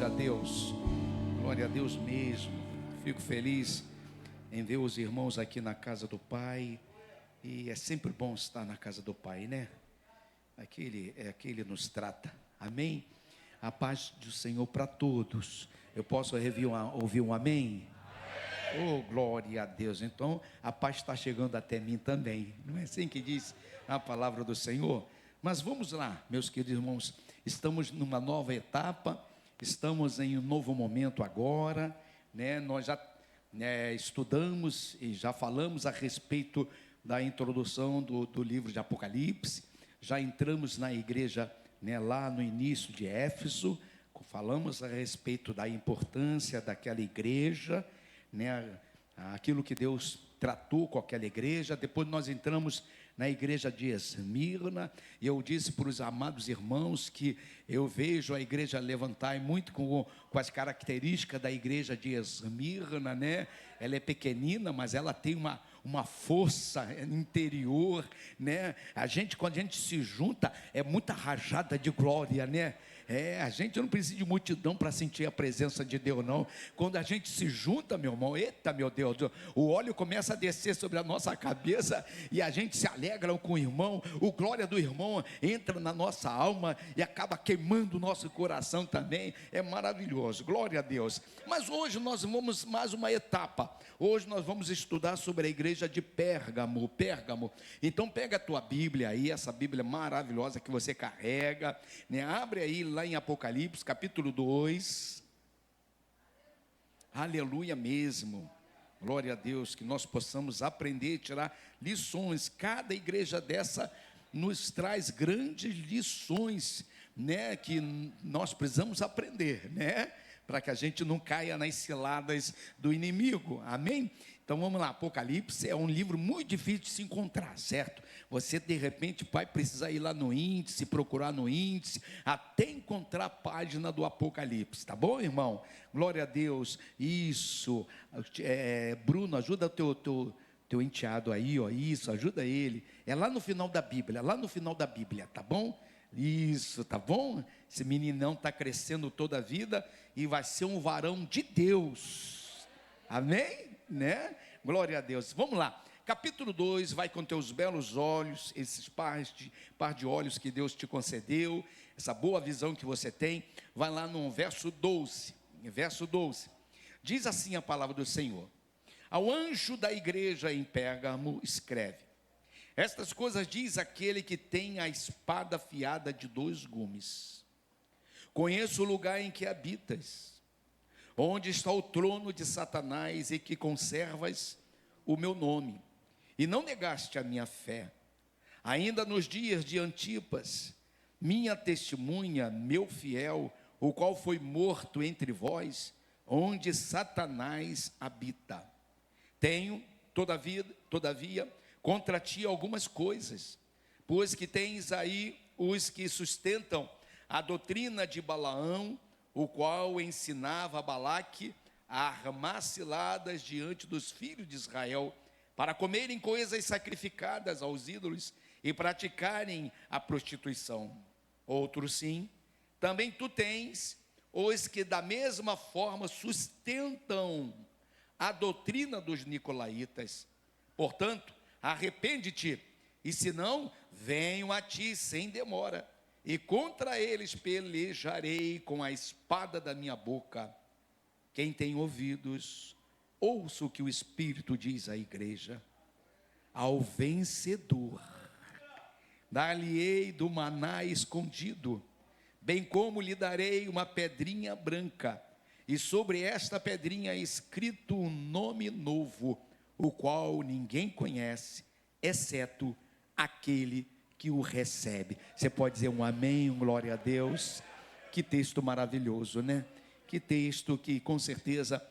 Glória a Deus mesmo. Fico feliz em ver os irmãos aqui na casa do Pai. E é sempre bom estar na casa do Pai, né? Aqui Ele nos trata. Amém? A paz do Senhor para todos. Eu posso ouvir um amém? Oh, glória a Deus. Então, a paz está chegando até mim também. Não é assim que diz a palavra do Senhor? Mas vamos lá, meus queridos irmãos. Estamos numa nova etapa. Estamos em um novo momento agora, né? Nós já estudamos e já falamos a respeito da introdução do livro de Apocalipse. Já entramos na igreja, né, lá no início de Éfeso. Falamos a respeito da importância daquela igreja, né, aquilo que Deus tratou com aquela igreja. Depois nós entramos na igreja de Esmirna, e eu disse para os amados irmãos que eu vejo a igreja levantar muito com as características da igreja de Esmirna, né? Ela é pequenina, mas ela tem uma força interior, né? Quando a gente se junta, é muita rajada de glória, né? A gente não precisa de multidão para sentir a presença de Deus, não. Quando a gente se junta, meu irmão, eita, meu Deus, o óleo começa a descer sobre a nossa cabeça e a gente se alegra com o irmão. O glória do irmão entra na nossa alma e acaba queimando o nosso coração também. É maravilhoso, glória a Deus. Mas hoje nós vamos mais uma etapa. Hoje nós vamos estudar sobre a igreja de Pérgamo. Então pega a tua Bíblia aí, essa Bíblia maravilhosa que você carrega, né? Abre aí lá em Apocalipse, capítulo 2. Aleluia mesmo. Glória a Deus, que nós possamos aprender, tirar lições. Cada igreja dessa nos traz grandes lições, né, que nós precisamos aprender, né, para que a gente não caia nas ciladas do inimigo. Amém? Então vamos lá. Apocalipse é um livro muito difícil de se encontrar, certo? Você de repente vai precisar ir lá no índice, procurar no índice, até encontrar a página do Apocalipse, tá bom, irmão? Glória a Deus. Isso. Bruno, ajuda o teu enteado aí, ó. Isso, ajuda ele. É lá no final da Bíblia, tá bom? Isso, tá bom? Esse meninão está crescendo toda a vida e vai ser um varão de Deus. Amém? Né? Glória a Deus. Vamos lá. Capítulo 2, vai com teus belos olhos, esses par de olhos que Deus te concedeu, essa boa visão que você tem. Vai lá no verso 12. Verso 12. Diz assim a palavra do Senhor: ao anjo da igreja em Pérgamo escreve: estas coisas diz aquele que tem a espada afiada de 2 gumes. Conheço o lugar em que habitas, onde está o trono de Satanás, e que conservas o meu nome, e não negaste a minha fé, ainda nos dias de Antipas, minha testemunha, meu fiel, o qual foi morto entre vós, onde Satanás habita. Tenho, todavia, contra ti algumas coisas, pois que tens aí os que sustentam a doutrina de Balaão, o qual ensinava a Balaque a armar ciladas diante dos filhos de Israel, para comerem coisas sacrificadas aos ídolos e praticarem a prostituição. Outro sim, também tu tens os que da mesma forma sustentam a doutrina dos nicolaítas. Portanto, arrepende-te, e se não, venho a ti sem demora, e contra eles pelejarei com a espada da minha boca. Quem tem ouvidos, ouça o que o Espírito diz à igreja. Ao vencedor dar-lhe-ei do maná escondido, bem como lhe darei uma pedrinha branca, e sobre esta pedrinha escrito um nome novo, o qual ninguém conhece, exceto aquele que o recebe. Você pode dizer um amém, um glória a Deus? Que texto maravilhoso, né? Que texto que com certeza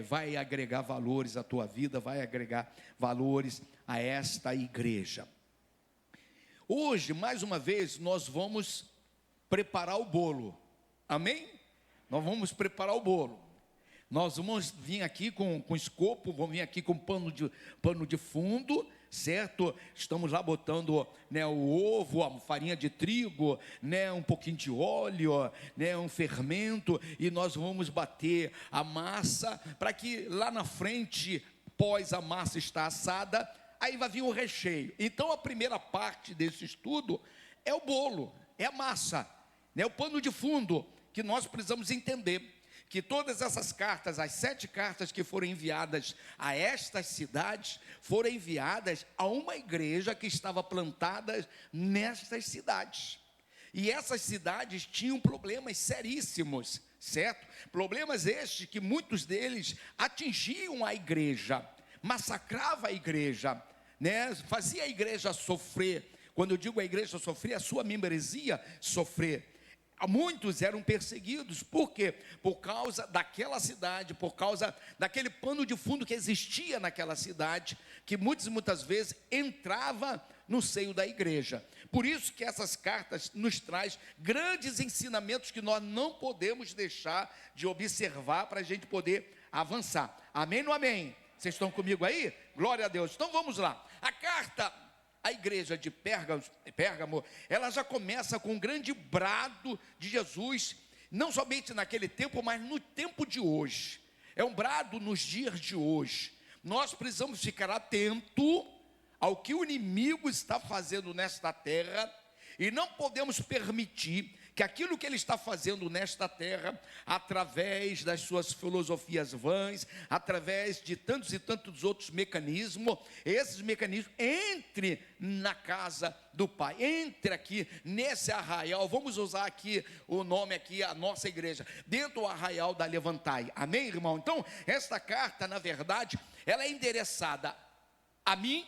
vai agregar valores à tua vida, vai agregar valores a esta igreja. Hoje, mais uma vez, nós vamos preparar o bolo. Amém? Nós vamos preparar o bolo. Nós vamos vir aqui com escopo, vamos vir aqui com pano de fundo, certo? Estamos lá botando, né, o ovo, a farinha de trigo, né, um pouquinho de óleo, né, um fermento, e nós vamos bater a massa para que lá na frente, após a massa estar assada, aí vai vir o recheio. Então a primeira parte desse estudo é o bolo, é a massa, né, o pano de fundo que nós precisamos entender. Que todas essas cartas, as 7 cartas que foram enviadas a estas cidades, foram enviadas a uma igreja que estava plantada nestas cidades. E essas cidades tinham problemas seríssimos, certo? Problemas estes que muitos deles atingiam a igreja, massacrava a igreja, né? Fazia a igreja sofrer. Quando eu digo a igreja sofrer, a sua membresia sofrer. Muitos eram perseguidos, por quê? Por causa daquela cidade, por causa daquele pano de fundo que existia naquela cidade, que muitas vezes entrava no seio da igreja. Por isso que essas cartas nos traz grandes ensinamentos que nós não podemos deixar de observar para a gente poder avançar. Amém ou não amém? Vocês estão comigo aí? Glória a Deus. Então vamos lá. A carta a igreja de Pérgamo, ela já começa com um grande brado de Jesus, não somente naquele tempo, mas no tempo de hoje. É um brado nos dias de hoje. Nós precisamos ficar atento ao que o inimigo está fazendo nesta terra, e não podemos permitir que aquilo que ele está fazendo nesta terra, através das suas filosofias vãs, através de tantos e tantos outros mecanismos, esses mecanismos, entre na casa do Pai, entre aqui nesse arraial, vamos usar aqui o nome aqui, a nossa igreja, dentro do arraial da Levantai, amém, irmão? Então, esta carta, na verdade, ela é endereçada a mim,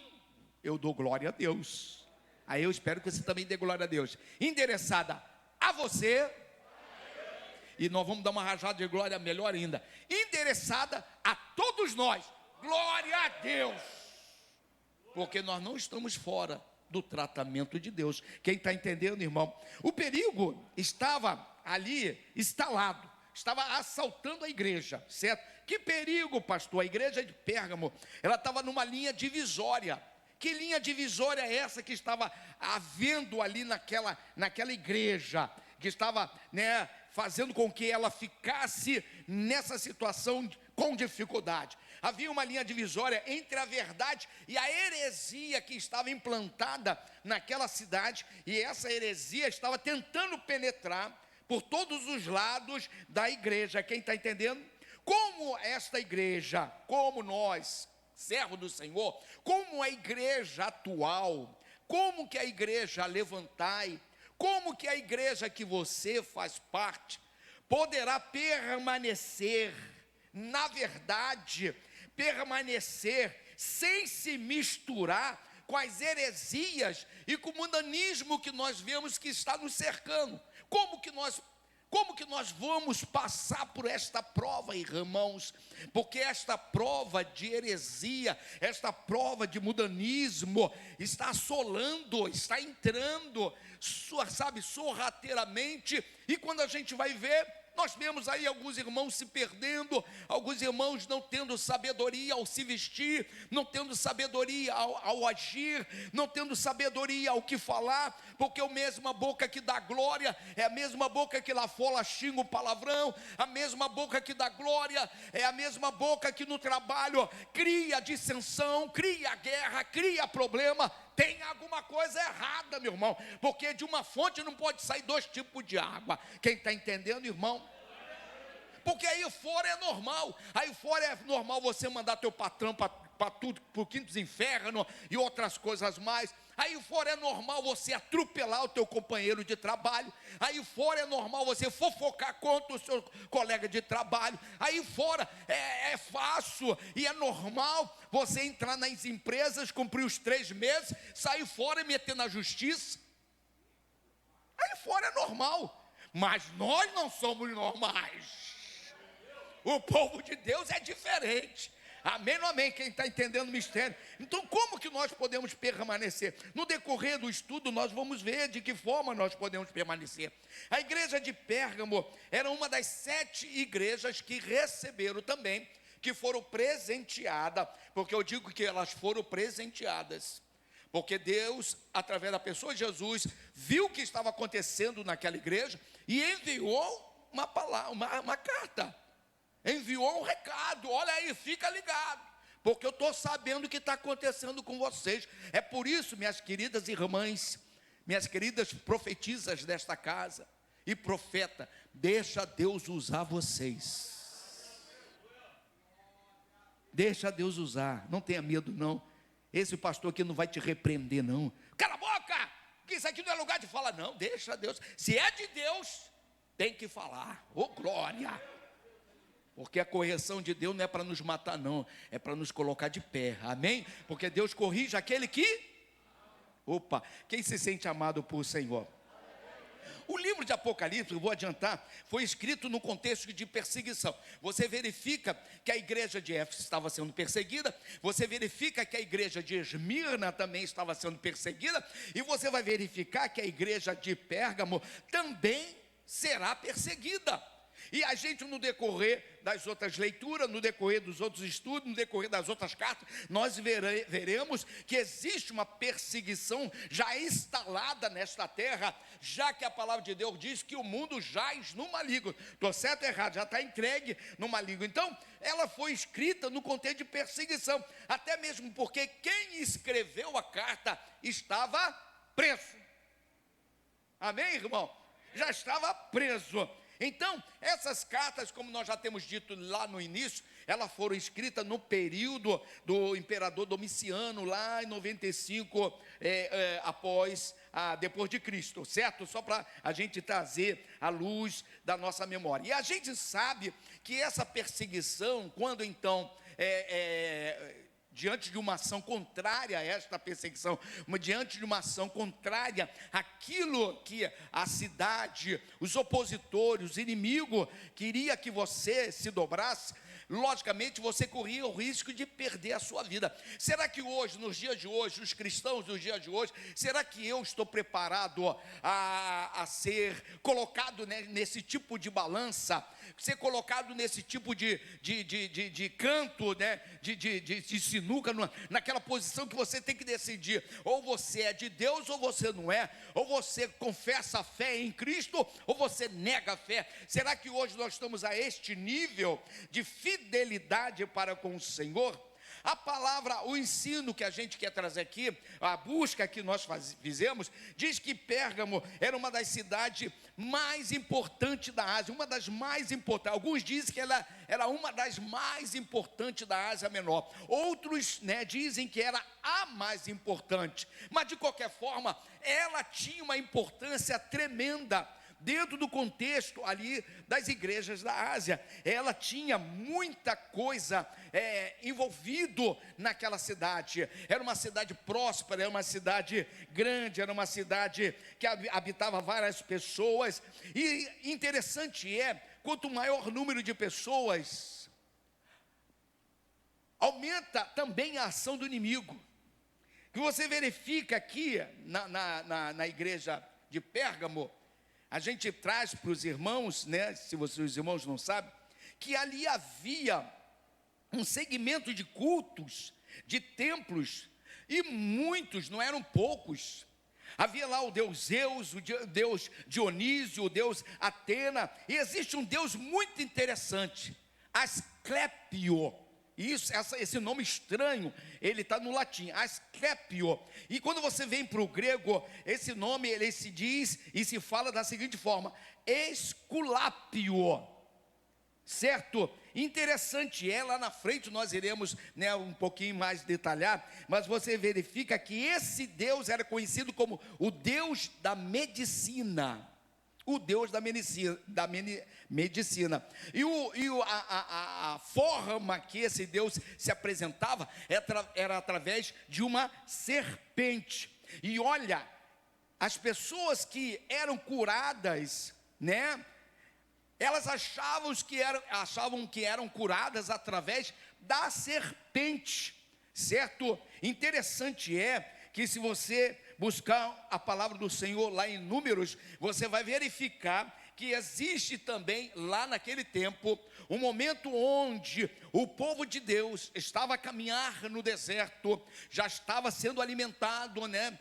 eu dou glória a Deus, aí eu espero que você também dê glória a Deus, endereçada a você, e nós vamos dar uma rajada de glória melhor ainda, endereçada a todos nós, glória a Deus, porque nós não estamos fora do tratamento de Deus. Quem está entendendo, irmão? O perigo estava ali instalado, estava assaltando a igreja, certo? Que perigo, pastor? A igreja de Pérgamo, ela estava numa linha divisória. Que linha divisória é essa que estava havendo ali naquela igreja, que estava, né, fazendo com que ela ficasse nessa situação com dificuldade? Havia uma linha divisória entre a verdade e a heresia que estava implantada naquela cidade, e essa heresia estava tentando penetrar por todos os lados da igreja. Quem está entendendo? Como esta igreja, como nós, servo do Senhor, como a igreja atual, como que a igreja Levantai, como que a igreja que você faz parte, poderá permanecer, na verdade, permanecer sem se misturar com as heresias e com o mundanismo que nós vemos que está nos cercando? Como que nós vamos passar por esta prova, irmãos? Porque esta prova de heresia, esta prova de mundanismo está assolando, está entrando, sorrateiramente, e quando a gente vai ver, nós vemos aí alguns irmãos se perdendo, alguns irmãos não tendo sabedoria ao se vestir, não tendo sabedoria ao agir, não tendo sabedoria ao que falar, porque a mesma boca que dá glória é a mesma boca que lá fora xinga o palavrão, a mesma boca que dá glória é a mesma boca que no trabalho cria dissensão, cria guerra, cria problema. Tem alguma coisa errada, meu irmão, porque de uma fonte não pode sair 2 tipos de água. Quem está entendendo, irmão? Porque aí fora é normal você mandar teu patrão para tudo, para o quinto dos infernos e outras coisas mais. Aí fora é normal você atropelar o teu companheiro de trabalho. Aí fora é normal você fofocar contra o seu colega de trabalho. Aí fora é fácil e é normal você entrar nas empresas, cumprir os 3 meses, sair fora e meter na justiça. Aí fora é normal, mas nós não somos normais. O povo de Deus é diferente. Amém ou amém? Quem está entendendo o mistério? Então, como que nós podemos permanecer? No decorrer do estudo, nós vamos ver de que forma nós podemos permanecer. A igreja de Pérgamo era uma das 7 igrejas que receberam também que foram presenteadas, porque eu digo que elas foram presenteadas, porque Deus, através da pessoa de Jesus, viu o que estava acontecendo naquela igreja e enviou uma palavra, uma carta, enviou um recado. Olha aí, fica ligado, porque eu estou sabendo o que está acontecendo com vocês. É por isso, minhas queridas irmãs, minhas queridas profetisas desta casa e profeta, deixa Deus usar vocês. Deixa Deus usar, não tenha medo não. Esse pastor aqui não vai te repreender não. Cala a boca, que isso aqui não é lugar de falar. Não, deixa Deus. Se é de Deus, tem que falar. Ô glória. Porque a correção de Deus não é para nos matar não, é para nos colocar de pé, amém? Porque Deus corrige aquele que... Opa, quem se sente amado por o Senhor? O livro de Apocalipse, eu vou adiantar, foi escrito no contexto de perseguição. Você verifica que a igreja de Éfeso estava sendo perseguida, você verifica que a igreja de Esmirna também estava sendo perseguida, e você vai verificar que a igreja de Pérgamo também será perseguida. E a gente, no decorrer das outras leituras, no decorrer dos outros estudos, no decorrer das outras cartas, nós veremos que existe uma perseguição já instalada nesta terra, já que a palavra de Deus diz que o mundo jaz no maligno. Estou certo ou errado? Já está entregue no maligno. Então, ela foi escrita no contexto de perseguição, até mesmo porque quem escreveu a carta estava preso. Amém, irmão? Já estava preso. Então, essas cartas, como nós já temos dito lá no início, elas foram escritas no período do imperador Domiciano, lá em 95, depois de Cristo, certo? Só para a gente trazer à luz da nossa memória. E a gente sabe que essa perseguição, quando então... diante de uma ação contrária a esta perseguição, diante de uma ação contrária àquilo que a cidade, os opositores, os inimigos queria que você se dobrasse, logicamente você corria o risco de perder a sua vida. Será que hoje, nos dias de hoje, os cristãos dos dias de hoje, será que eu estou preparado a ser colocado nesse tipo de balança, ser colocado nesse tipo de canto, né, de sinuca, naquela posição que você tem que decidir, ou você é de Deus ou você não é, ou você confessa a fé em Cristo, ou você nega a fé? Será que hoje nós estamos a este nível de fidelidade para com o Senhor? A palavra, o ensino que a gente quer trazer aqui, a busca que nós fizemos, diz que Pérgamo era uma das cidades mais importantes da Ásia, uma das mais importantes. Alguns dizem que ela era uma das mais importantes da Ásia Menor. Outros, dizem que era a mais importante. Mas de qualquer forma, ela tinha uma importância tremenda dentro do contexto ali das igrejas da Ásia. Ela tinha muita coisa envolvido naquela cidade. Era uma cidade próspera, era uma cidade grande, era uma cidade que habitava várias pessoas. E interessante quanto maior número de pessoas, aumenta também a ação do inimigo. Que você verifica aqui na igreja de Pérgamo, a gente traz para os irmãos, se os irmãos não sabem, que ali havia um segmento de cultos, de templos, e muitos, não eram poucos. Havia lá o deus Zeus, o deus Dionísio, o deus Atena, e existe um deus muito interessante, Asclépio. Esse nome estranho, ele está no latim, Asclépio. E quando você vem para o grego, esse nome ele se diz e se fala da seguinte forma: Esculápio, certo? Interessante lá na frente nós iremos um pouquinho mais detalhar, mas você verifica que esse Deus era conhecido como o Deus da medicina. O Deus da medicina. E a forma que esse Deus se apresentava era através de uma serpente. E olha, as pessoas que eram curadas, elas achavam que eram curadas através da serpente, certo? Interessante que se você buscar a palavra do Senhor lá em Números, você vai verificar que existe também lá naquele tempo um momento onde o povo de Deus estava a caminhar no deserto, já estava sendo alimentado, né,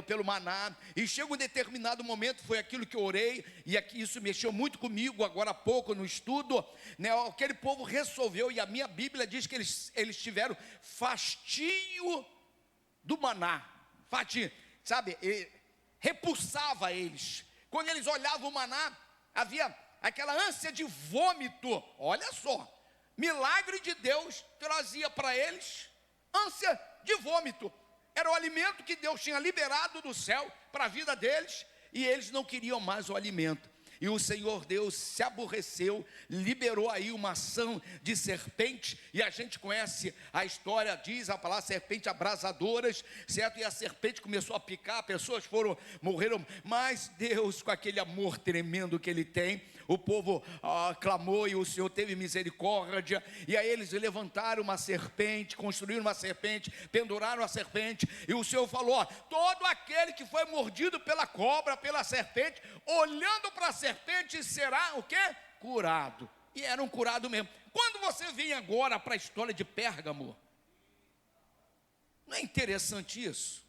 pelo maná, e chega um determinado momento, foi aquilo que eu orei, e aqui isso mexeu muito comigo agora há pouco no estudo, né, aquele povo resolveu, e a minha Bíblia diz que eles tiveram fastio do maná, fastio, sabe, repulsava eles. Quando eles olhavam o maná, havia aquela ânsia de vômito. Olha só, milagre de Deus trazia para eles ânsia de vômito. Era o alimento que Deus tinha liberado do céu para a vida deles, e eles não queriam mais o alimento. E o Senhor Deus se aborreceu, liberou aí uma ação de serpente, e a gente conhece a história, diz a palavra serpente abrasadoras, certo? E a serpente começou a picar, pessoas morreram, mas Deus, com aquele amor tremendo que Ele tem, o povo clamou e o Senhor teve misericórdia, e aí eles levantaram uma serpente, construíram uma serpente, penduraram a serpente, e o Senhor falou, todo aquele que foi mordido pela cobra, pela serpente, olhando para a serpente será o quê? Curado. E era um curado mesmo. Quando você vem agora para a história de Pérgamo, não é interessante isso?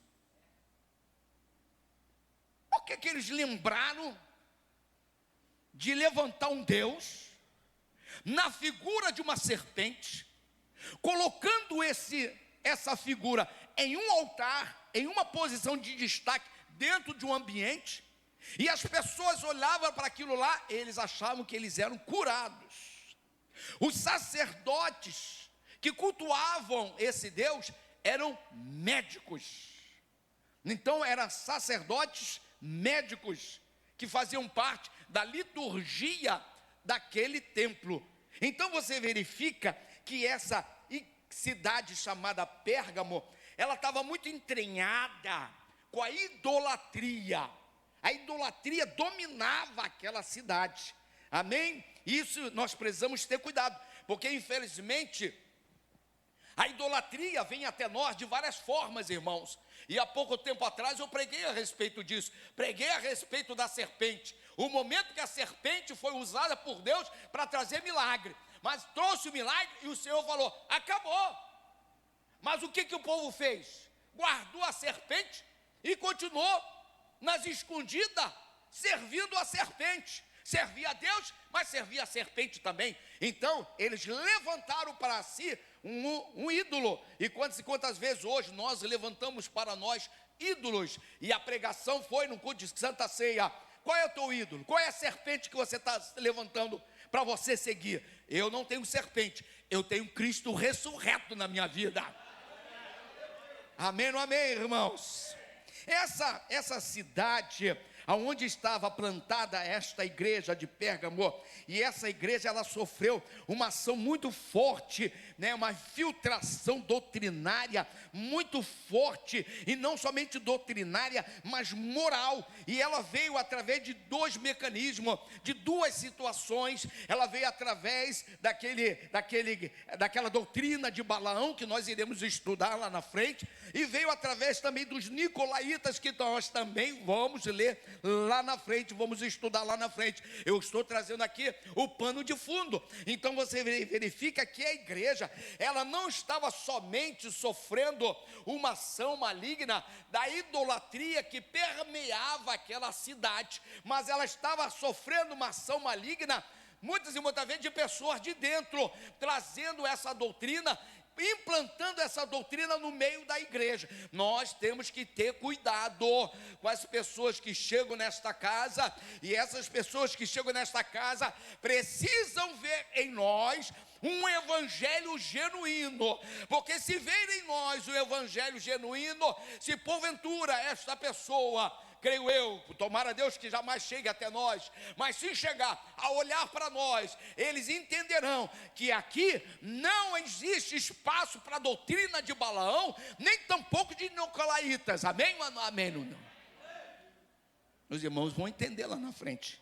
Por que eles lembraram de levantar um Deus na figura de uma serpente, colocando essa figura em um altar, em uma posição de destaque dentro de um ambiente, e as pessoas olhavam para aquilo lá, eles achavam que eles eram curados. Os sacerdotes que cultuavam esse Deus eram médicos. Então eram sacerdotes médicos que faziam parte da liturgia daquele templo. Então você verifica que essa cidade chamada Pérgamo, ela estava muito entranhada com a idolatria. A idolatria dominava aquela cidade, amém? Isso nós precisamos ter cuidado, porque infelizmente a idolatria vem até nós de várias formas, irmãos. E há pouco tempo atrás eu preguei a respeito disso, preguei a respeito da serpente, o momento que a serpente foi usada por Deus para trazer milagre, mas trouxe o milagre e o Senhor falou, acabou. Mas o que o povo fez? Guardou a serpente e continuou nas escondidas, servindo a serpente. Servia a Deus, mas servia a serpente também. Então, eles levantaram para si um ídolo. E quantas vezes hoje nós levantamos para nós ídolos? E a pregação foi no culto de Santa Ceia. Qual é o teu ídolo? Qual é a serpente que você está levantando para você seguir? Eu não tenho serpente, eu tenho Cristo ressurreto na minha vida. Amém ou amém, irmãos? Essa cidade aonde estava plantada esta igreja de Pérgamo, e essa igreja ela sofreu uma ação muito forte, né, uma filtração doutrinária muito forte, e não somente doutrinária, mas moral, e ela veio através de dois mecanismos, de duas situações. Ela veio através daquela doutrina de Balaão, que nós iremos estudar lá na frente, e veio através também dos nicolaítas, que nós também vamos ler lá na frente, vamos estudar lá na frente. Eu estou trazendo aqui o pano de fundo. Então você verifica que a igreja, ela não estava somente sofrendo uma ação maligna da idolatria que permeava aquela cidade, mas ela estava sofrendo uma ação maligna, muitas e muitas vezes de pessoas de dentro, trazendo essa doutrina, implantando essa doutrina no meio da igreja. Nós temos que ter cuidado com as pessoas que chegam nesta casa, e essas pessoas que chegam nesta casa precisam ver em nós um evangelho genuíno, porque se ver em nós o evangelho genuíno, se porventura esta pessoa, creio eu, tomara Deus que jamais chegue até nós, mas se chegar a olhar para nós, eles entenderão que aqui não existe espaço para a doutrina de Balaão, nem tampouco de nicolaítas. Amém? Amém? Não. Meus irmãos vão entender lá na frente.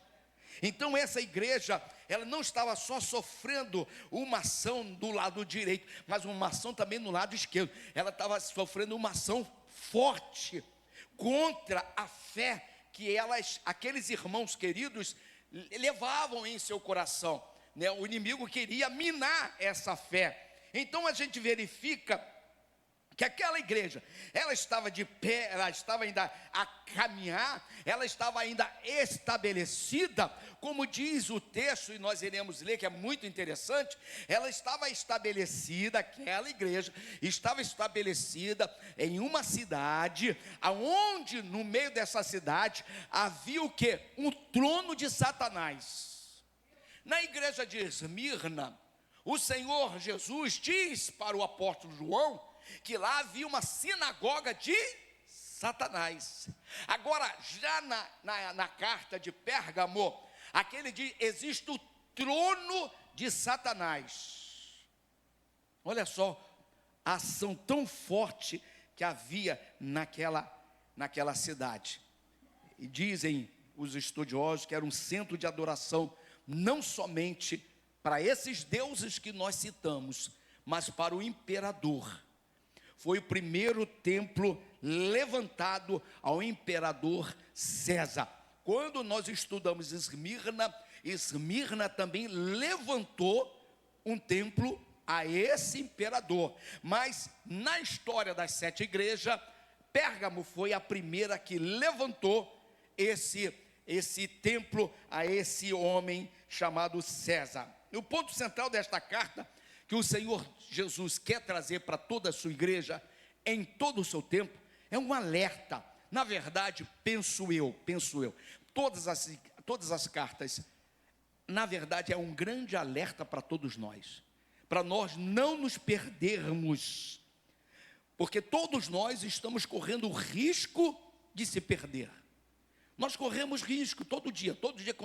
Então essa igreja, ela não estava só sofrendo uma ação do lado direito, mas uma ação também no lado esquerdo. Ela estava sofrendo uma ação forte contra a fé que aqueles irmãos queridos levavam em seu coração, né? O inimigo queria minar essa fé. Então a gente verifica que aquela igreja, ela estava de pé, ela estava ainda a caminhar, ela estava ainda estabelecida, como diz o texto, e nós iremos ler, que é muito interessante. Ela estava estabelecida, aquela igreja estava estabelecida em uma cidade, aonde no meio dessa cidade havia o quê? Um trono de Satanás. Na igreja de Esmirna, o Senhor Jesus diz para o apóstolo João que lá havia uma sinagoga de Satanás. Agora, já na carta de Pérgamo, aquele diz: existe o trono de Satanás. Olha só a ação tão forte que havia naquela cidade. E dizem os estudiosos que era um centro de adoração, não somente para esses deuses que nós citamos, mas para o imperador. Foi o primeiro templo levantado ao imperador César. Quando nós estudamos Esmirna também levantou um templo a esse imperador. Mas na história das 7 igrejas, Pérgamo foi a primeira que levantou esse templo a esse homem chamado César. E o ponto central desta carta que o Senhor Jesus quer trazer para toda a sua igreja, em todo o seu tempo, é um alerta. Na verdade, penso eu, todas as cartas, na verdade, é um grande alerta para todos nós, para nós não nos perdermos, porque todos nós estamos correndo o risco de se perder. Nós corremos risco todo dia que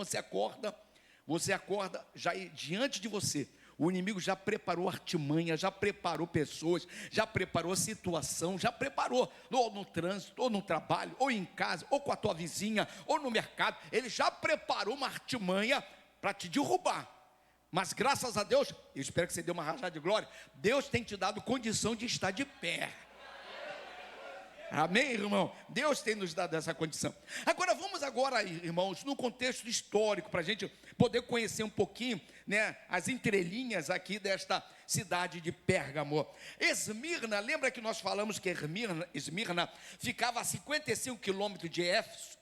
você acorda já diante de você. O inimigo já preparou artimanha, já preparou pessoas, já preparou situação, já preparou, ou no trânsito, ou no trabalho, ou em casa, ou com a tua vizinha, ou no mercado. Ele já preparou uma artimanha para te derrubar. Mas graças a Deus, eu espero que você dê uma rajada de glória, Deus tem te dado condição de estar de pé. Amém, irmão? Deus tem nos dado essa condição. Agora, vamos irmãos, no contexto histórico, para a gente poder conhecer um pouquinho, né, as entrelinhas aqui desta cidade de Pérgamo. Esmirna, lembra que nós falamos que Esmirna ficava a 55 quilômetros de Éfeso?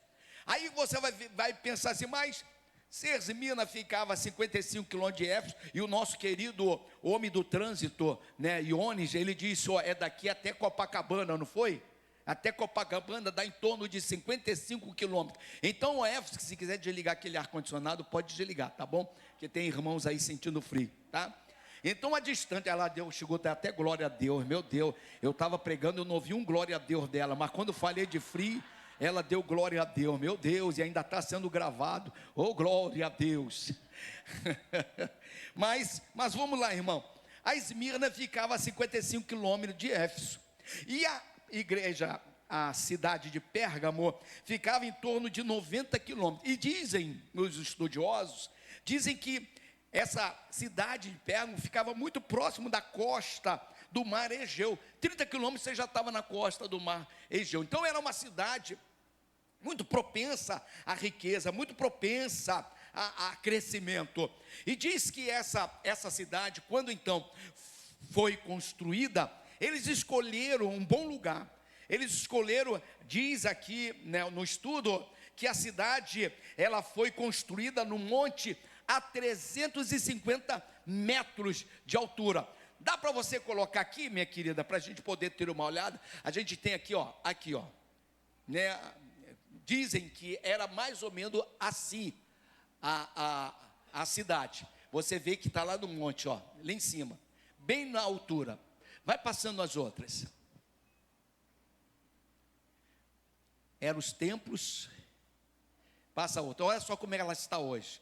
Aí você vai pensar assim, mas se Esmirna ficava a 55 quilômetros de Éfeso, e o nosso querido homem do trânsito, né, Iones, ele disse, é daqui até Copacabana, não foi? Até Copacabana dá em torno de 55 quilômetros. Então o Éfeso, se quiser desligar aquele ar-condicionado, pode desligar, tá bom? Porque tem irmãos aí sentindo frio, tá? Então a distância, ela chegou até glória a Deus, meu Deus. Eu estava pregando, eu não ouvi um glória a Deus dela, mas quando falei de frio, ela deu glória a Deus, meu Deus, e ainda está sendo gravado. Oh, glória a Deus. mas vamos lá, irmão. A Esmirna ficava a 55 quilômetros de Éfeso. E a igreja, a cidade de Pérgamo, ficava em torno de 90 quilômetros. E dizem os estudiosos, dizem que essa cidade de Pérgamo ficava muito próximo da costa do mar Egeu. 30 quilômetros você já estava na costa do mar Egeu. Então era uma cidade muito propensa à riqueza, muito propensa a crescimento. E diz que essa cidade, quando então foi construída, eles escolheram um bom lugar. Eles escolheram, diz aqui, né, no estudo, que a cidade, ela foi construída no monte a 350 metros de altura. Dá para você colocar aqui, minha querida, para a gente poder ter uma olhada? A gente tem aqui, né, dizem que era mais ou menos assim a cidade. Você vê que está lá no monte, lá em cima, bem na altura. Vai passando as outras. Eram os templos. Passa a outra. Olha só como ela está hoje.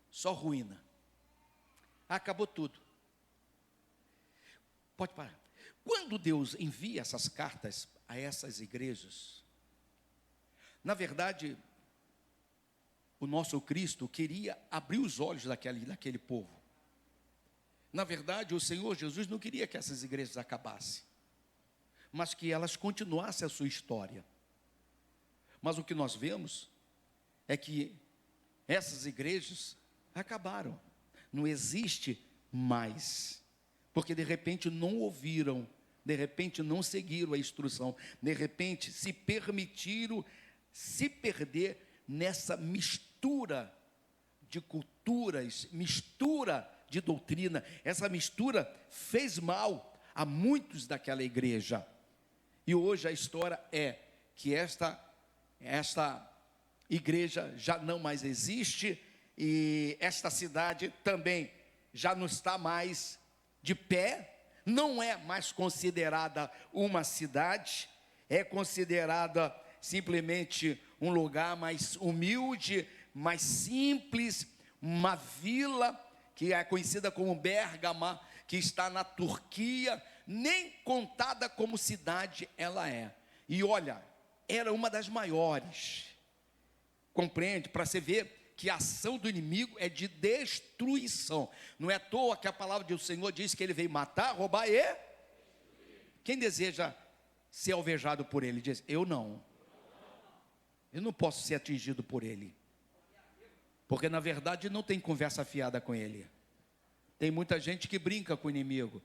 Só ruína. Acabou tudo. Pode parar. Quando Deus envia essas cartas a essas igrejas, na verdade, o nosso Cristo queria abrir os olhos daquele povo. Na verdade, o Senhor Jesus não queria que essas igrejas acabassem, mas que elas continuassem a sua história. Mas o que nós vemos é que essas igrejas acabaram, não existe mais, porque de repente não ouviram, de repente não seguiram a instrução, de repente se permitiram se perder nessa mistura de culturas, mistura de doutrina. Essa mistura fez mal a muitos daquela igreja. E hoje a história é que esta igreja já não mais existe, e esta cidade também já não está mais de pé, não é mais considerada uma cidade, é considerada simplesmente um lugar mais humilde, mais simples, uma vila que é conhecida como Bérgamo, que está na Turquia, nem contada como cidade ela é. E olha, era uma das maiores, compreende? Para você ver que a ação do inimigo é de destruição. Não é à toa que a palavra do Senhor diz que ele veio matar, roubar e... Quem deseja ser alvejado por ele, diz, eu não posso ser atingido por ele, porque na verdade não tem conversa fiada com ele. Tem muita gente que brinca com o inimigo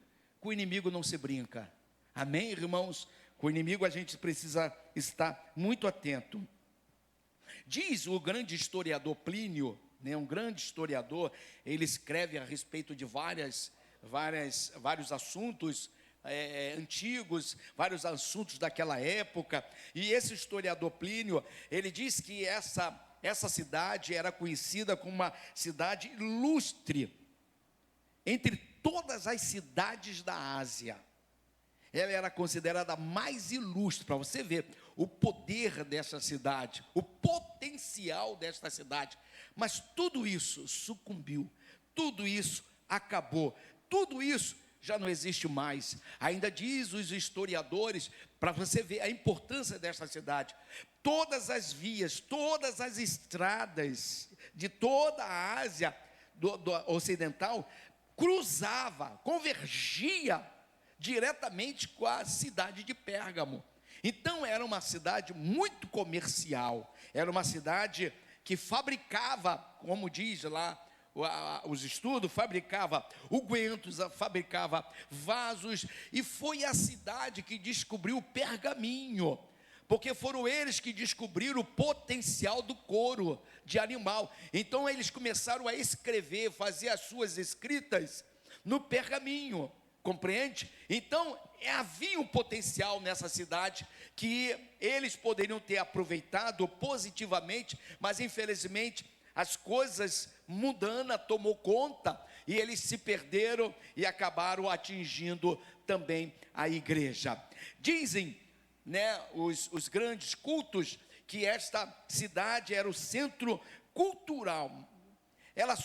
não se brinca, amém, irmãos? Com o inimigo a gente precisa estar muito atento. Diz o grande historiador Plínio, né, um grande historiador, ele escreve a respeito de vários assuntos antigos, vários assuntos daquela época, e esse historiador Plínio, ele diz que essa cidade era conhecida como uma cidade ilustre, entre todas as cidades da Ásia. Ela era considerada a mais ilustre, para você ver o poder dessa cidade, o potencial desta cidade. Mas tudo isso sucumbiu, tudo isso acabou, tudo isso já não existe mais. Ainda diz os historiadores, para você ver a importância desta cidade, todas as vias, todas as estradas de toda a Ásia do ocidental convergia diretamente com a cidade de Pérgamo. Então era uma cidade muito comercial, era uma cidade que fabricava, como diz lá os estudos, fabricava ungüentos, fabricava vasos, e foi a cidade que descobriu o pergaminho, porque foram eles que descobriram o potencial do couro de animal. Então eles começaram a escrever, fazer as suas escritas no pergaminho, compreende? Então havia um potencial nessa cidade que eles poderiam ter aproveitado positivamente, mas infelizmente as coisas mundanas tomou conta e eles se perderam e acabaram atingindo também a igreja. Dizem, né, os grandes cultos, que esta cidade era o centro cultural. Ela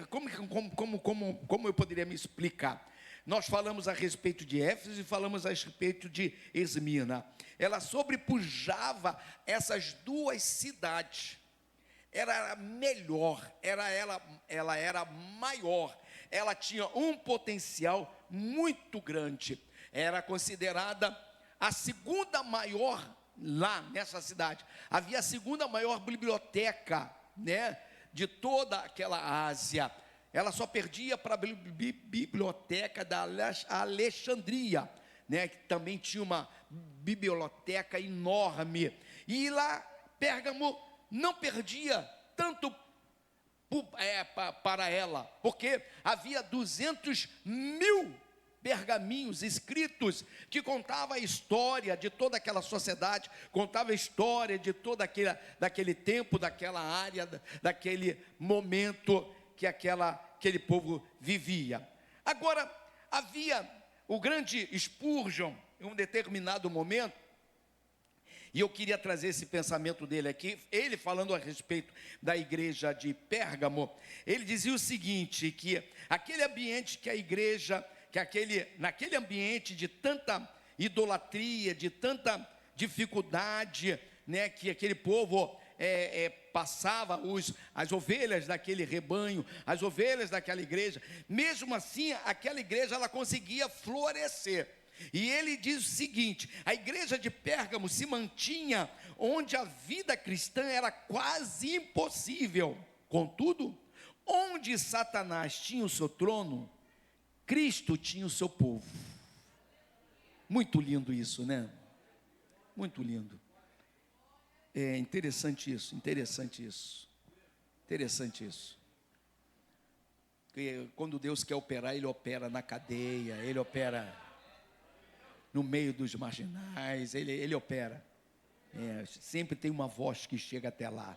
como eu poderia me explicar? Nós falamos a respeito de Éfeso e falamos a respeito de Esmirna. Ela sobrepujava essas duas cidades. Ela era melhor, ela era maior, ela tinha um potencial muito grande. Era considerada a segunda maior lá nessa cidade. Havia a segunda maior biblioteca, né, de toda aquela Ásia. Ela só perdia para a biblioteca da Alexandria, né, que também tinha uma biblioteca enorme. E lá Pérgamo não perdia tanto para ela, porque havia 200.000 pergaminhos escritos que contava a história de toda aquela sociedade, contava a história de todo daquele tempo, daquela área, daquele momento que aquele povo vivia. Agora, havia o grande Spurgeon, em um determinado momento, e eu queria trazer esse pensamento dele aqui, ele falando a respeito da igreja de Pérgamo. Ele dizia o seguinte, que aquele ambiente que a igreja, naquele ambiente de tanta idolatria, de tanta dificuldade, né, que aquele povo passava, as ovelhas daquele rebanho, as ovelhas daquela igreja, mesmo assim aquela igreja ela conseguia florescer. E ele diz o seguinte: a igreja de Pérgamo se mantinha onde a vida cristã era quase impossível. Contudo, onde Satanás tinha o seu trono, Cristo tinha o seu povo. Muito lindo isso, né? Muito lindo. É interessante isso, interessante isso. Interessante isso. Porque quando Deus quer operar, Ele opera na cadeia, Ele opera no meio dos marginais, Ele opera. Sempre tem uma voz que chega até lá.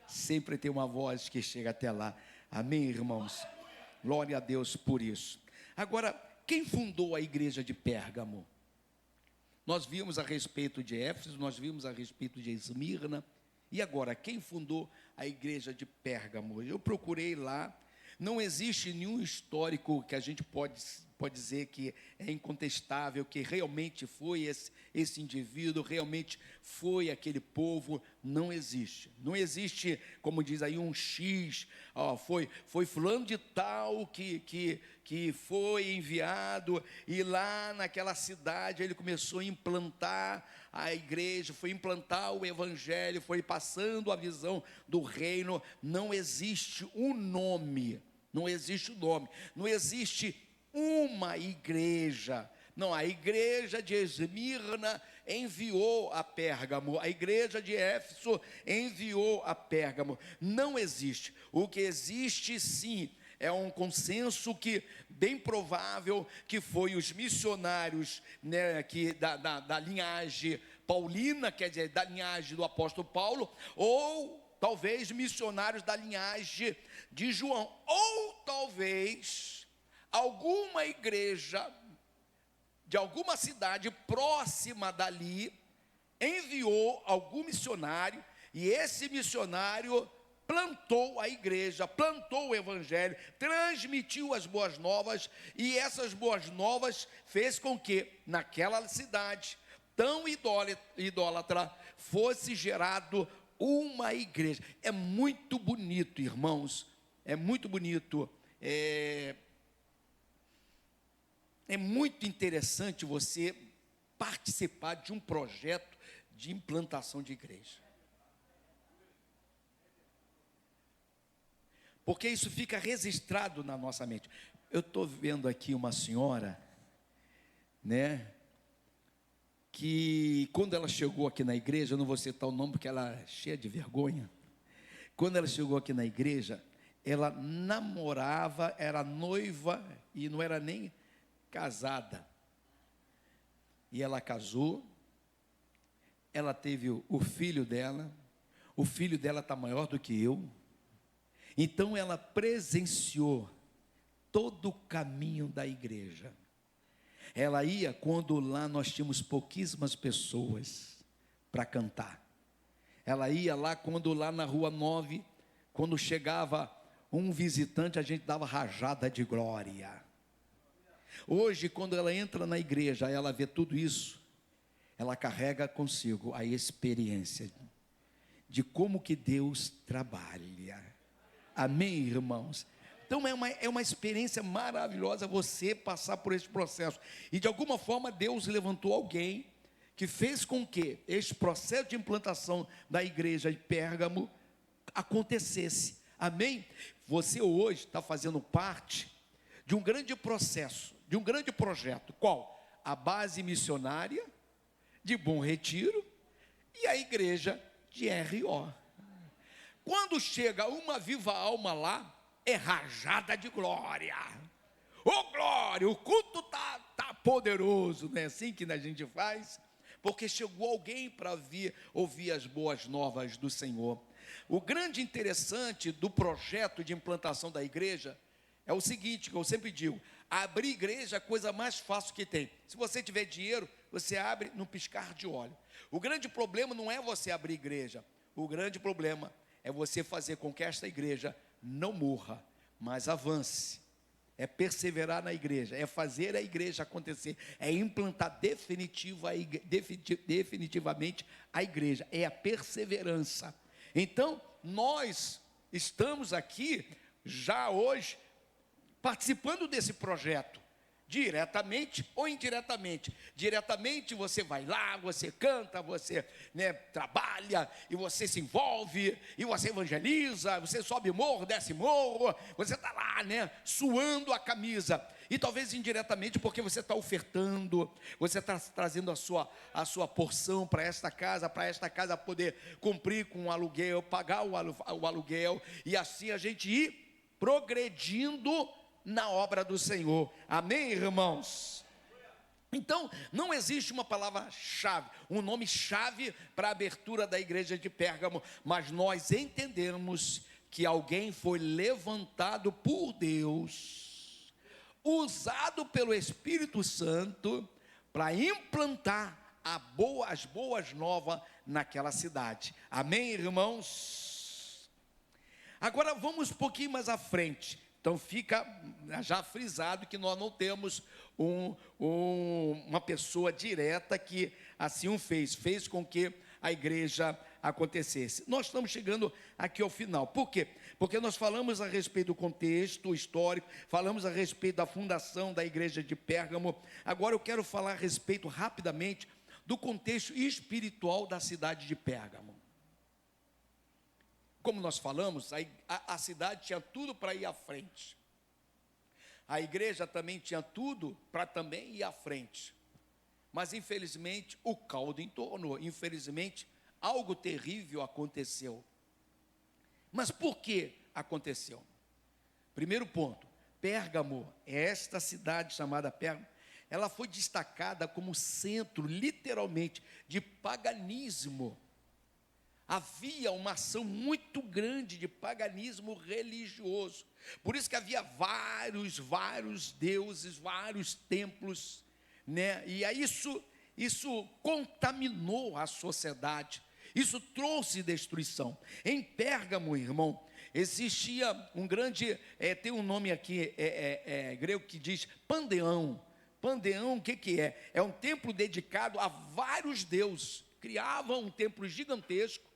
Sempre tem uma voz que chega até lá. Amém, irmãos? Glória a Deus por isso. Agora, quem fundou a igreja de Pérgamo? Nós vimos a respeito de Éfeso, nós vimos a respeito de Esmirna. E agora, quem fundou a igreja de Pérgamo? Eu procurei lá. Não existe nenhum histórico que a gente pode dizer que é incontestável, que realmente foi esse indivíduo, realmente foi aquele povo. Não existe. Não existe, como diz aí, um X, foi fulano de tal que foi enviado, e lá naquela cidade ele começou a implantar a igreja, foi implantar o evangelho, foi passando a visão do reino. Não existe um nome, não existe não existe uma igreja. Não, a igreja de Esmirna enviou a Pérgamo, a igreja de Éfeso enviou a Pérgamo. Não existe. O que existe, sim, é um consenso que, bem provável, que foi os missionários, né, da linhagem paulina, quer dizer, da linhagem do apóstolo Paulo, ou talvez missionários da linhagem de João, ou talvez alguma igreja de alguma cidade próxima dali enviou algum missionário, e esse missionário plantou a igreja, plantou o evangelho, transmitiu as boas novas, e essas boas novas fez com que naquela cidade tão idólatra fosse gerado uma igreja. É muito bonito, irmãos, é muito bonito. É muito interessante você participar de um projeto de implantação de igreja. Porque isso fica registrado na nossa mente. Eu estou vendo aqui uma senhora, né, que quando ela chegou aqui na igreja, eu não vou citar o nome porque ela é cheia de vergonha. Quando ela chegou aqui na igreja, ela namorava, era noiva e não era nem casada. E ela casou, ela teve o filho dela está maior do que eu. Então ela presenciou todo o caminho da igreja. Ela ia quando lá nós tínhamos pouquíssimas pessoas para cantar. Ela ia lá quando lá na Rua 9, quando chegava um visitante, a gente dava rajada de glória. Hoje, quando ela entra na igreja, ela vê tudo isso, ela carrega consigo a experiência de como que Deus trabalha. Amém, irmãos? Então é uma experiência maravilhosa você passar por esse processo. E de alguma forma Deus levantou alguém que fez com que esse processo de implantação da igreja de Pérgamo acontecesse. Amém? Você hoje está fazendo parte de um grande processo, de um grande projeto. Qual? A base missionária de Bom Retiro e a igreja de R.O. Quando chega uma viva alma lá, é rajada de glória. Ô glória, o culto tá poderoso, não é assim que a gente faz? Porque chegou alguém para ouvir as boas novas do Senhor. O grande interessante do projeto de implantação da igreja é o seguinte, que eu sempre digo: abrir igreja é a coisa mais fácil que tem. Se você tiver dinheiro, você abre num piscar de olho. O grande problema não é você abrir igreja. O grande problema é você fazer com que esta igreja não morra, mas avance. É perseverar na igreja, é fazer a igreja acontecer, é implantar definitivamente a igreja, é a perseverança. Então, nós estamos aqui, já hoje, participando desse projeto diretamente ou indiretamente. Diretamente você vai lá, você canta, você, né, trabalha, e você se envolve, e você evangeliza, você sobe morro, desce morro, você está lá, né, suando a camisa. E talvez indiretamente porque você está ofertando, você está trazendo a sua porção para esta casa poder cumprir com o aluguel, pagar o aluguel, e assim a gente ir progredindo na obra do Senhor. Amém, irmãos? Então, não existe uma palavra-chave, um nome-chave para a abertura da igreja de Pérgamo, mas nós entendemos que alguém foi levantado por Deus, usado pelo Espírito Santo, para implantar as boas novas naquela cidade. Amém, irmãos? Agora vamos um pouquinho mais à frente. Então fica já frisado que nós não temos uma pessoa direta que assim o fez com que a igreja acontecesse. Nós estamos chegando aqui ao final. Por quê? Porque nós falamos a respeito do contexto histórico, falamos a respeito da fundação da igreja de Pérgamo. Agora eu quero falar a respeito rapidamente do contexto espiritual da cidade de Pérgamo. Como nós falamos, a cidade tinha tudo para ir à frente. A igreja também tinha tudo para também ir à frente. Mas infelizmente o caldo entornou. Infelizmente algo terrível aconteceu. Mas por que aconteceu? Primeiro ponto, Pérgamo, esta cidade chamada Pérgamo, ela foi destacada como centro, literalmente, de paganismo. Havia uma ação muito grande de paganismo religioso. Por isso que havia vários deuses, vários templos, né? E aí isso contaminou a sociedade. Isso trouxe destruição. Em Pérgamo, irmão, existia um grande, tem um nome aqui grego que diz Pandeão. Pandeão, o que é? É um templo dedicado a vários deuses. Criavam um templo gigantesco.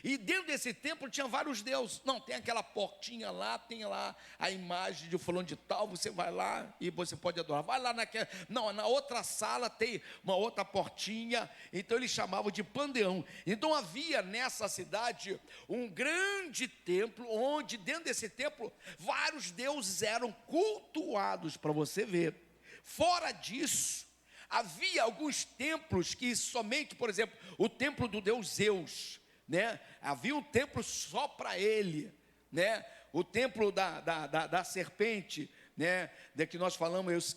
E dentro desse templo tinha vários deuses. Não, tem aquela portinha lá, tem lá a imagem de fulano de tal, você vai lá e você pode adorar. Vai lá na outra sala tem uma outra portinha. Então eles chamavam de Pandeão. Então havia nessa cidade um grande templo, onde dentro desse templo vários deuses eram cultuados, para você ver. Fora disso, havia alguns templos que somente, por exemplo, o templo do deus Zeus, né? Havia um templo só para ele, né? O templo da serpente, né? De que nós falamos,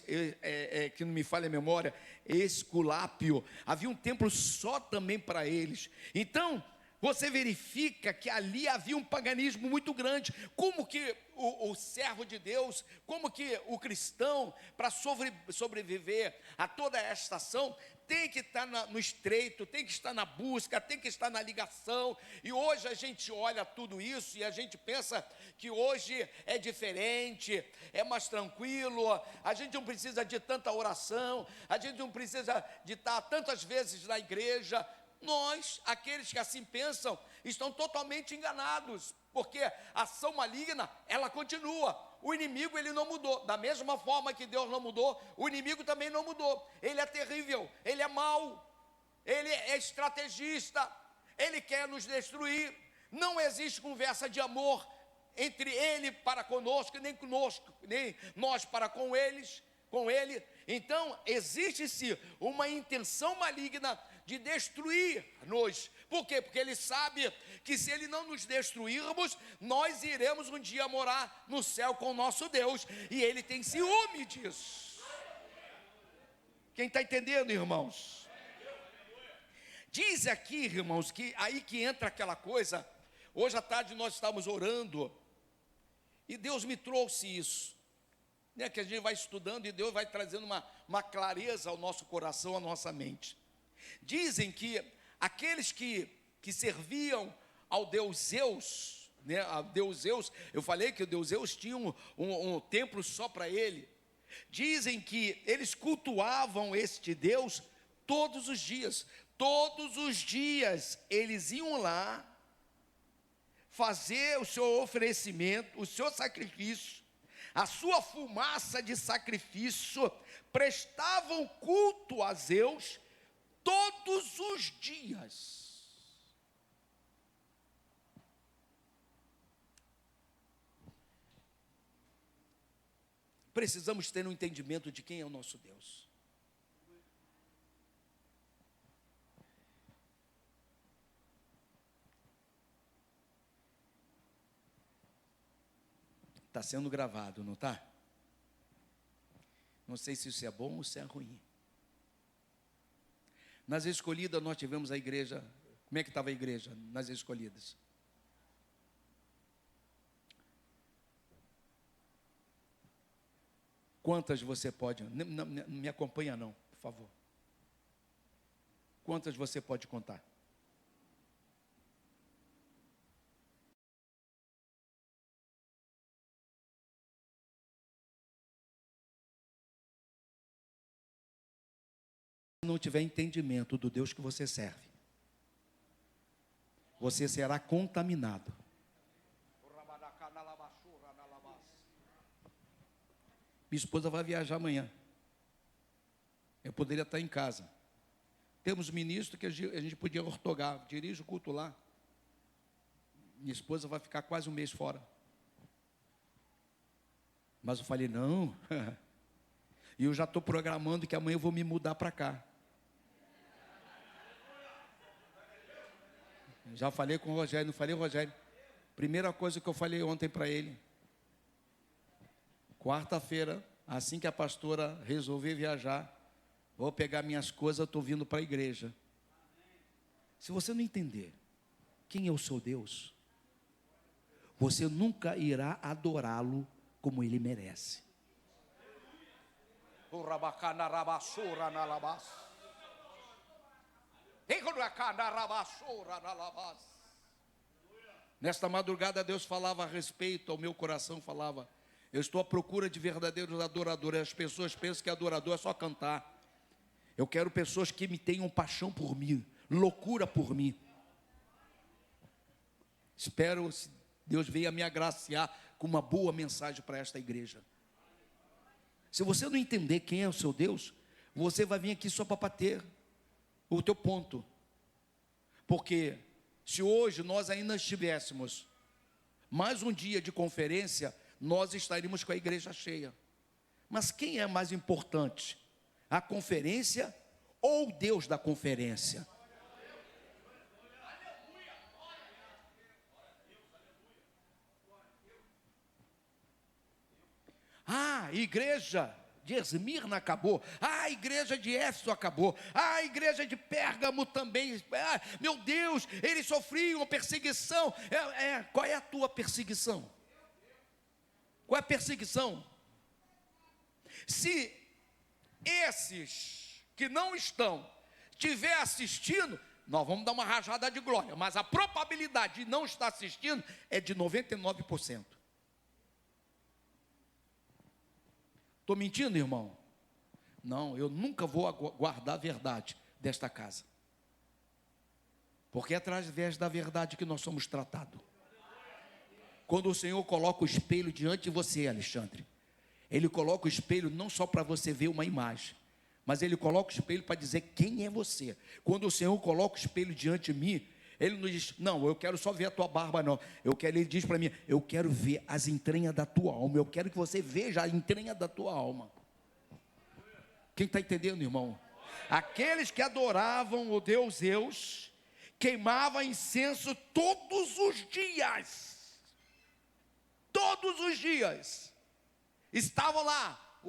que não me falha a memória, Esculápio. Havia um templo só também para eles. Então você verifica que ali havia um paganismo muito grande. Como que o servo de Deus, como que o cristão, para sobreviver a toda esta ação, tem que estar no estreito, tem que estar na busca, tem que estar na ligação. E hoje a gente olha tudo isso e a gente pensa que hoje é diferente, é mais tranquilo, a gente não precisa de tanta oração, a gente não precisa de estar tantas vezes na igreja. Nós, aqueles que assim pensam, estão totalmente enganados, porque a ação maligna, ela continua. O inimigo, ele não mudou. Da mesma forma que Deus não mudou, o inimigo também não mudou. Ele é terrível, ele é mau, ele é estrategista, ele quer nos destruir. Não existe conversa de amor entre ele para conosco, nem nós para com ele. Então, existe-se uma intenção maligna de destruir-nos. Por quê? Porque ele sabe que se ele não nos destruirmos, nós iremos um dia morar no céu com o nosso Deus, e ele tem ciúme disso. Quem está entendendo, irmãos? Diz aqui, irmãos, que aí que entra aquela coisa. Hoje à tarde nós estávamos orando, e Deus me trouxe isso, né, que a gente vai estudando e Deus vai trazendo uma clareza ao nosso coração, à nossa mente. Dizem que aqueles que serviam ao deus Zeus, né, ao deus Zeus, eu falei que o deus Zeus tinha um templo só para ele. Dizem que eles cultuavam este Deus todos os dias. Todos os dias eles iam lá fazer o seu oferecimento, o seu sacrifício, a sua fumaça de sacrifício, prestavam culto a Zeus todos os dias. Precisamos ter um entendimento de quem é o nosso Deus. Está sendo gravado, não está? Não sei se isso é bom ou se é ruim. Nas escolhidas nós tivemos a igreja. Como é que estava a igreja nas escolhidas? Quantas você pode? Não me acompanha não, por favor. Quantas você pode contar? Se não tiver entendimento do Deus que você serve, você será contaminado. Minha esposa vai viajar amanhã. Eu poderia estar em casa. Temos ministro que a gente podia ortogar, dirige o culto lá. Minha esposa vai ficar quase um mês fora. Mas eu falei, não. E eu já estou programando que amanhã eu vou me mudar para cá. Já falei com o Rogério, não falei, Rogério? Primeira coisa que eu falei ontem para ele. Quarta-feira, assim que a pastora resolver viajar, vou pegar minhas coisas, eu estou vindo para a igreja. Se você não entender quem é o seu Deus, você nunca irá adorá-lo como ele merece. Nesta madrugada Deus falava a respeito ao meu coração, falava: eu estou à procura de verdadeiros adoradores. As pessoas pensam que adorador é só cantar. Eu quero pessoas que me tenham paixão por mim, loucura por mim. Espero que Deus venha me agraciar com uma boa mensagem para esta igreja. Se você não entender quem é o seu Deus, você vai vir aqui só para bater o teu ponto. Porque se hoje nós ainda estivéssemos mais um dia de conferência, nós estaríamos com a igreja cheia. Mas quem é mais importante? A conferência ou o Deus da conferência? Ah, igreja de Esmirna acabou. Ah, a igreja de Éfeso acabou. Ah, a igreja de Pérgamo também. Ah, meu Deus, eles sofriam perseguição. Qual é a tua perseguição? Qual é a perseguição? Se esses que não estão estiver assistindo, nós vamos dar uma rajada de glória, mas a probabilidade de não estar assistindo é de 99%. Estou mentindo, irmão? Não, eu nunca vou guardar a verdade desta casa, porque é através da verdade que nós somos tratados. Quando o Senhor coloca o espelho diante de você, Alexandre, Ele coloca o espelho não só para você ver uma imagem, mas Ele coloca o espelho para dizer quem é você. Quando o Senhor coloca o espelho diante de mim, Ele não diz, não, eu quero só ver a tua barba, não. Ele diz para mim, eu quero ver as entranhas da tua alma. Eu quero que você veja a entranha da tua alma. Quem está entendendo, irmão? Aqueles que adoravam o Deus Zeus, queimavam incenso todos os dias. Todos os dias. Estavam lá.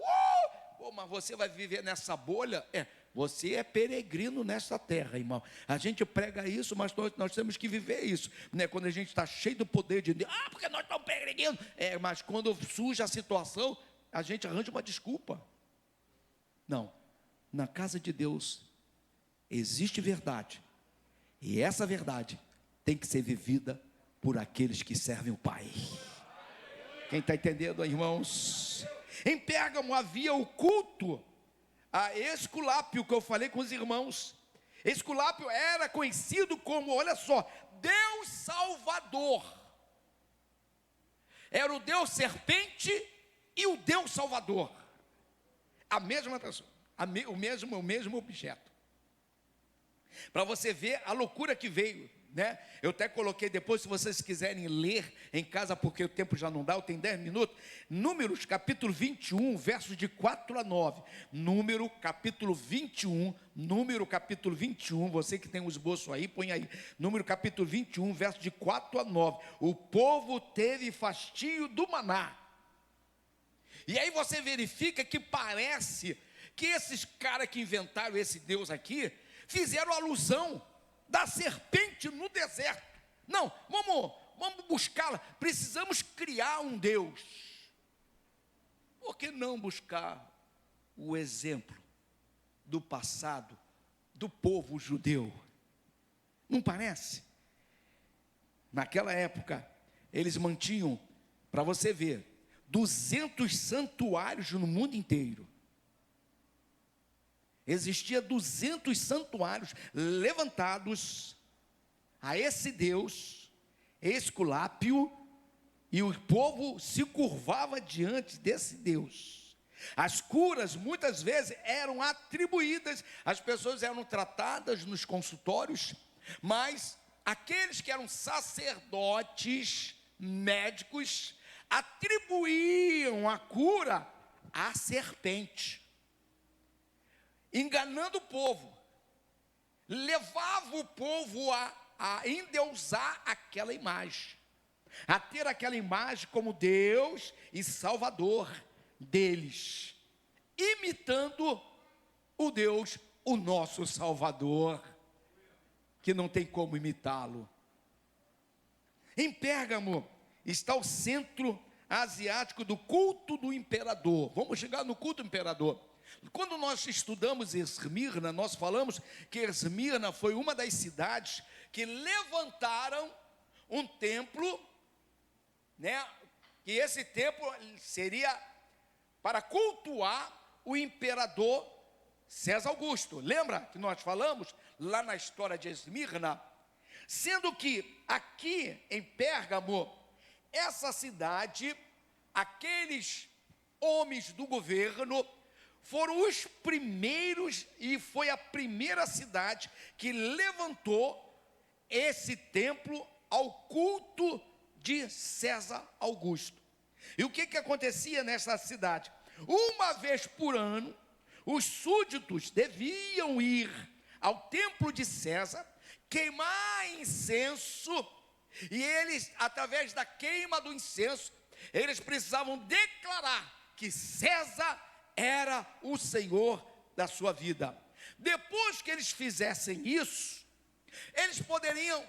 Mas você vai viver nessa bolha? Você é peregrino nessa terra, irmão. A gente prega isso, mas nós temos que viver isso, né? Quando a gente está cheio do poder de Deus, porque nós estamos peregrinos. Mas quando surge a situação, a gente arranja uma desculpa. Não, na casa de Deus existe verdade, e essa verdade tem que ser vivida por aqueles que servem o Pai. Quem está entendendo, irmãos? Em Pérgamo havia o culto a Esculápio, que eu falei com os irmãos. Esculápio era conhecido como, olha só, Deus Salvador. Era o Deus serpente e o Deus Salvador. A mesma pessoa, o mesmo objeto. Para você ver a loucura que veio, né? Eu até coloquei depois, se vocês quiserem ler em casa, porque o tempo já não dá, eu tenho 10 minutos. Números capítulo 21, versos de 4 a 9. Número capítulo 21, você que tem um esboço aí, põe aí. Número capítulo 21, versos de 4 a 9. O povo teve fastio do maná. E aí você verifica que parece que esses caras que inventaram esse Deus aqui, fizeram alusão da serpente no deserto. Não, vamos buscá-la, precisamos criar um Deus. Por que não buscar o exemplo do passado, do povo judeu? Não parece? Naquela época, eles mantinham, para você ver, 200 santuários no mundo inteiro. Existia 200 santuários levantados a esse Deus Esculápio, e o povo se curvava diante desse Deus. As curas muitas vezes eram atribuídas, as pessoas eram tratadas nos consultórios, mas aqueles que eram sacerdotes, médicos, atribuíam a cura à serpente, enganando o povo, levava o povo a endeusar aquela imagem, a ter aquela imagem como Deus e Salvador deles, imitando o Deus, o nosso Salvador, que não tem como imitá-lo. Em Pérgamo está o centro asiático do culto do imperador. Vamos chegar no culto do imperador. Quando nós estudamos Esmirna, nós falamos que Esmirna foi uma das cidades que levantaram um templo, né? E esse templo seria para cultuar o imperador César Augusto. Lembra que nós falamos lá na história de Esmirna? Sendo que aqui em Pérgamo, essa cidade, aqueles homens do governo foram os primeiros, e foi a primeira cidade que levantou esse templo ao culto de César Augusto. E o que acontecia nessa cidade? Uma vez por ano, os súditos deviam ir ao templo de César, queimar incenso, e eles, através da queima do incenso, eles precisavam declarar que César era o Senhor da sua vida. Depois que eles fizessem isso, eles poderiam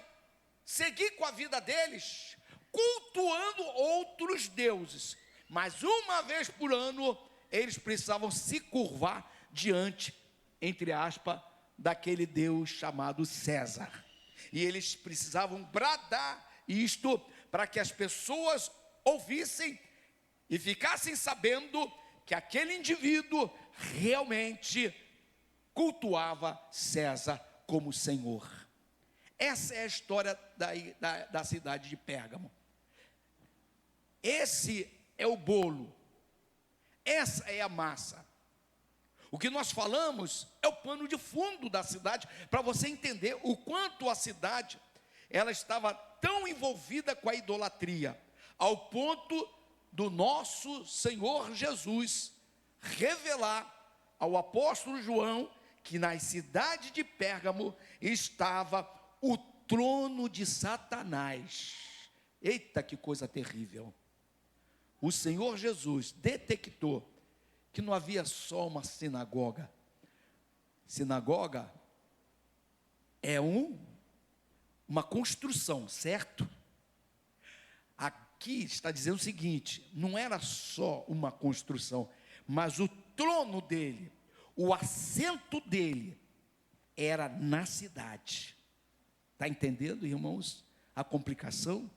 seguir com a vida deles, cultuando outros deuses, mas uma vez por ano, eles precisavam se curvar diante, entre aspas, daquele Deus chamado César, e eles precisavam bradar isto, para que as pessoas ouvissem e ficassem sabendo que aquele indivíduo realmente cultuava César como Senhor. Essa é a história da cidade de Pérgamo. Esse é o bolo, essa é a massa. O que nós falamos é o pano de fundo da cidade, para você entender o quanto a cidade, ela estava tão envolvida com a idolatria, ao ponto do nosso Senhor Jesus revelar ao apóstolo João que na cidade de Pérgamo estava o trono de Satanás. Eita, que coisa terrível! O Senhor Jesus detectou que não havia só uma sinagoga. Sinagoga é uma construção, certo? Aqui está dizendo o seguinte: não era só uma construção, mas o trono dele, o assento dele, era na cidade. Está entendendo, irmãos, a complicação?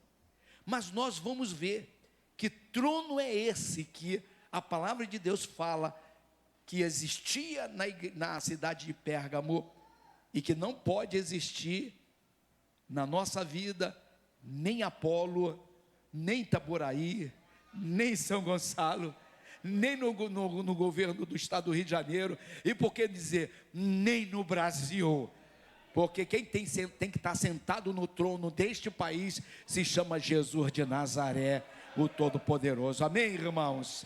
Mas nós vamos ver que trono é esse que a palavra de Deus fala que existia na cidade de Pérgamo e que não pode existir na nossa vida, nem Apolo, nem Itaboraí, nem São Gonçalo, nem no governo do estado do Rio de Janeiro, e por que dizer, nem no Brasil. Porque quem tem que estar sentado no trono deste país se chama Jesus de Nazaré, o Todo-Poderoso. Amém, irmãos?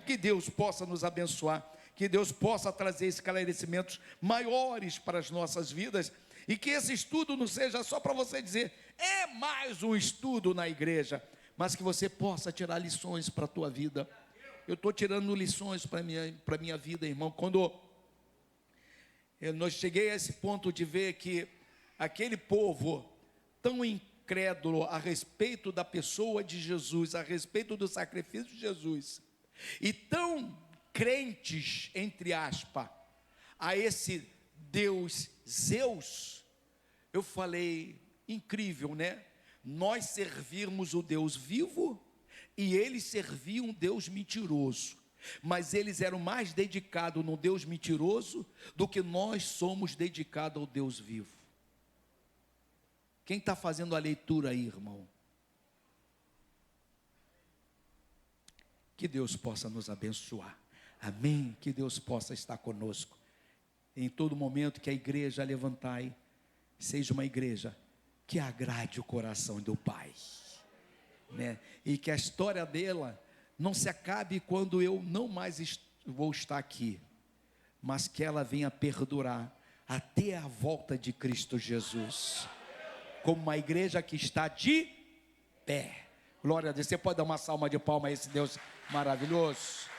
Que Deus possa nos abençoar, que Deus possa trazer esclarecimentos maiores para as nossas vidas, e que esse estudo não seja só para você dizer, é mais um estudo na igreja, mas que você possa tirar lições para a tua vida. Eu estou tirando lições para a minha vida, irmão. Quando eu cheguei a esse ponto de ver que aquele povo tão incrédulo a respeito da pessoa de Jesus, a respeito do sacrifício de Jesus, e tão crentes, entre aspas, a esse Deus Zeus, eu falei, incrível, né? Nós servirmos o Deus vivo e eles serviam um Deus mentiroso. Mas eles eram mais dedicados no Deus mentiroso do que nós somos dedicados ao Deus vivo. Quem está fazendo a leitura aí, irmão? Que Deus possa nos abençoar. Amém? Que Deus possa estar conosco. Em todo momento que a igreja levantai, seja uma igreja que agrade o coração do Pai, né? E que a história dela não se acabe quando eu não mais vou estar aqui, mas que ela venha perdurar até a volta de Cristo Jesus, como uma igreja que está de pé. Glória a Deus. Você pode dar uma salva de palmas a esse Deus maravilhoso?